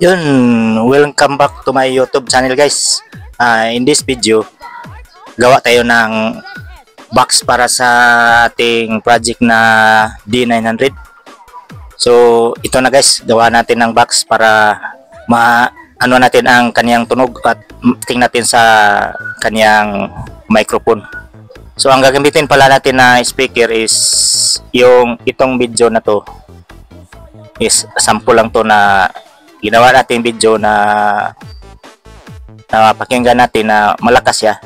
Yun, welcome back to my YouTube channel guys. In this video, gawa tayo ng box para sa ating project na D900. So, ito na guys, gawa natin ng box para ano natin ang kaniyang tunog at tingnan natin sa kaniyang microphone. So, ang gagamitin pala natin na speaker is itong video na to. Is sample lang to na ginawa natin video na pakinggan natin na malakas siya,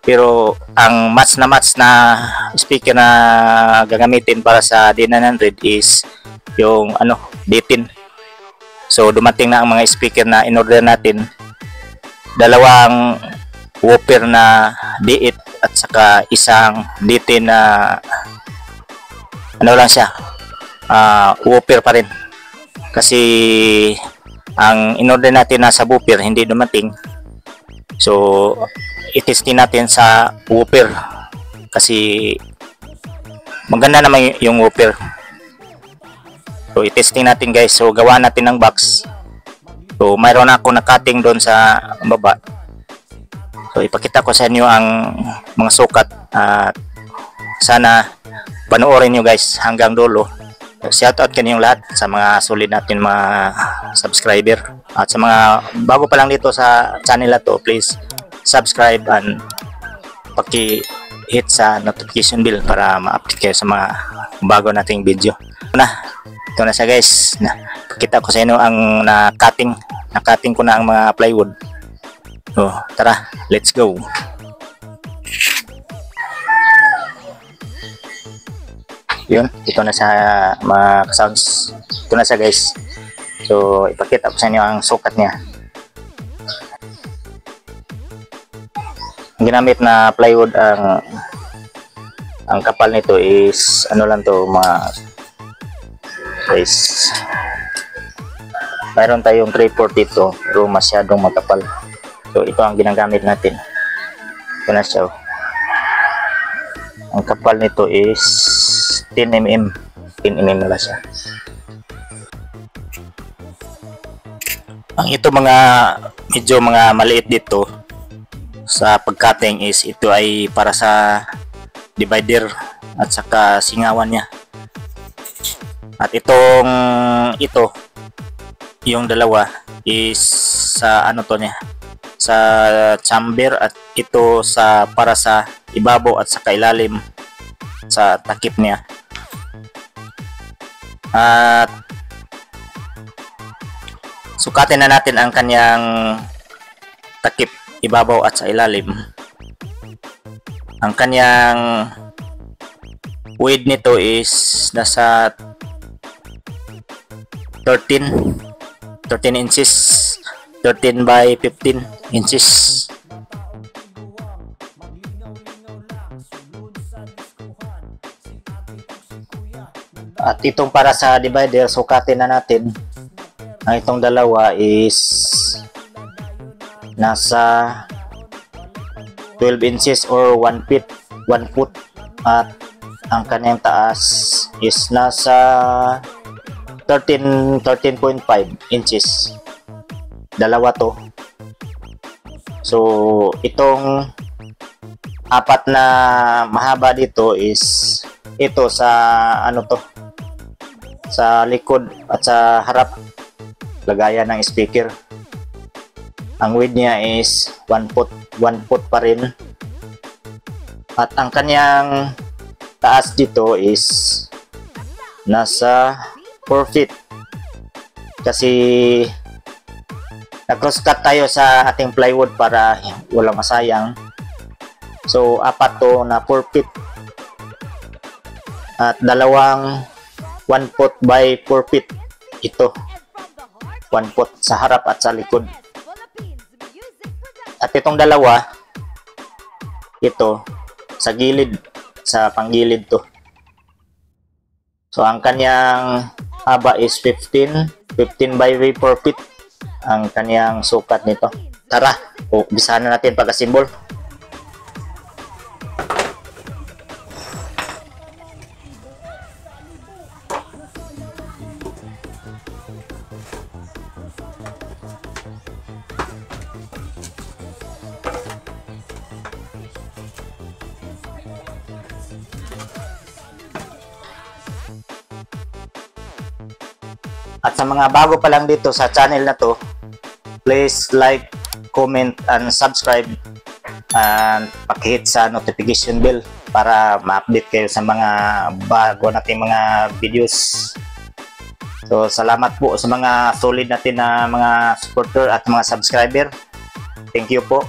pero ang match na speaker na gagamitin para sa D900 is yung D10. So dumating na ang mga speaker na in-order natin, dalawang woofer na D8 at saka isang D10 na lang siya, woofer pa rin, kasi ang in-order natin na sa woofer hindi dumating. So itestin natin sa woofer kasi maganda naman yung woofer. So itesting natin guys. So gawa natin ng box. So mayroon ako na cutting doon sa baba. So ipakita ko sa inyo ang mga sukat at sana panoorin nyo guys hanggang dulo. Shoutout kanyang lahat sa mga solid natin mga subscriber, at sa mga bago pa lang dito sa channel na to, please subscribe and paki-hit sa notification bell para ma-update kayo sa mga bago nating video. Ito na siya guys. Pakita ko sa inyo ang na-cutting ko na ang mga plywood. So tara, let's go. Yun, ito na sa mga sounds. Ito na siya guys. So ipakita ko sa inyo ang sukat niya. Ang ginamit na plywood, ang kapal nito is lang to mga guys. Mayroon tayong 3/4 dito pero masyadong makapal. So ito ang ginagamit natin. Ito na siya. Ang kapal nito is 10mm. 10mm na siya. Ang ito medyo mga maliit dito sa pagcutting is ito ay para sa divider at saka singawan niya. At ito yung dalawa is sa sa chamber, at ito para sa ibabaw at saka ilalim sa takip niya. At sukatin na natin ang kanyang takip ibabaw at sa ilalim. Ang kanyang width nito is nasa 13 inches, 13 by 15 inches. At itong para sa divider, sukatin na natin. Ang itong dalawa is nasa 12 inches or 1 foot. At ang kanyang taas is nasa 13.5 inches. Dalawa to. So itong apat na mahaba dito is ito sa sa likod at sa harap lagayan ng speaker. Ang width niya is 1 foot pa rin. At ang kanyang taas dito is nasa 4 feet. Kasi nag-cross cut tayo sa ating plywood para walang masayang. So apat to na 4 feet. At dalawang 1 foot by 4 feet. Ito 1 foot sa harap at sa likod. At itong dalawa, ito sa gilid, sa panggilid to. So ang kanyang haba is 15 by 4 feet ang kanyang sukat nito. Tara, umpisahan na natin pag-assemble. At sa mga bago pa lang dito sa channel na to, please like, comment, and subscribe. And pakihit sa notification bell para ma-update kayo sa mga bago nating mga videos. So salamat po sa mga solid natin na mga supporter at mga subscriber. Thank you po.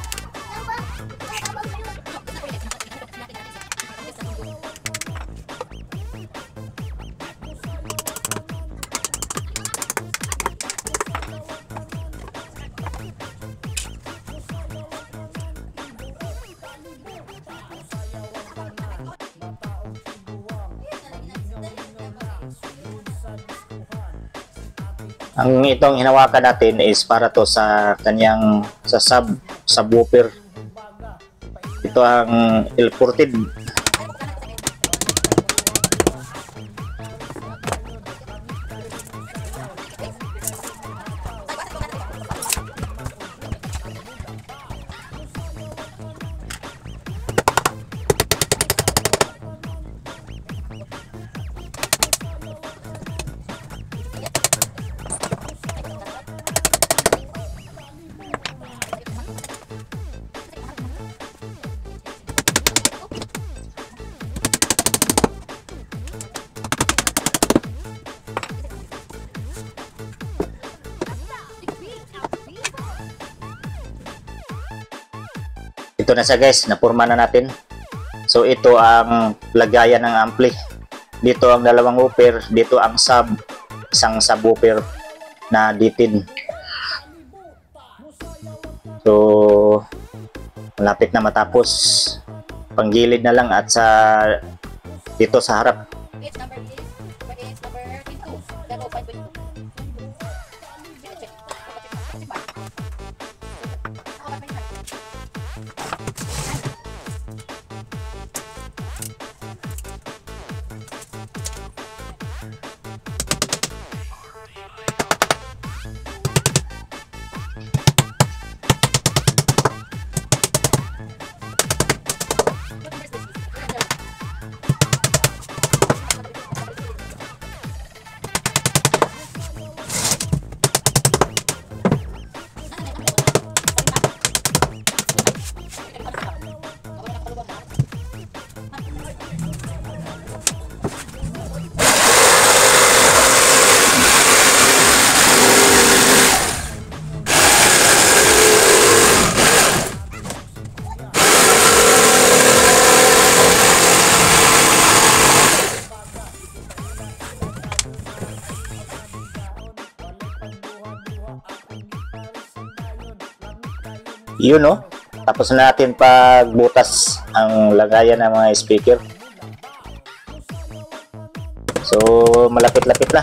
Ang itong hinawakan natin is para to sa kanyang sa subwoofer. Ito ang L14. Ito na siya guys, napurma na natin. So ito ang lagayan ng ampli. Dito ang dalawang woofer, dito ang isang subwoofer na D10. So malapit na matapos. Panggilid na lang at sa dito sa harap. Yun no, tapos na natin pagbutas ang lagayan ng mga speaker. So malapit-lapit na.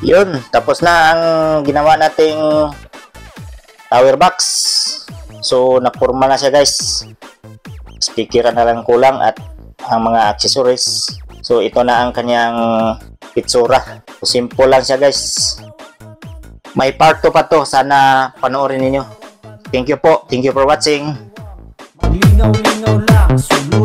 Yun, tapos na ang ginawa nating tower box. So napurma na siya guys. Speaker na lang kulang at ang mga accessories. So ito na ang kanyang itsura. So, simple lang siya guys. May part 2 pa to, sana panoorin ninyo. Thank you po, thank you for watching. Linaw-linaw lang, sunod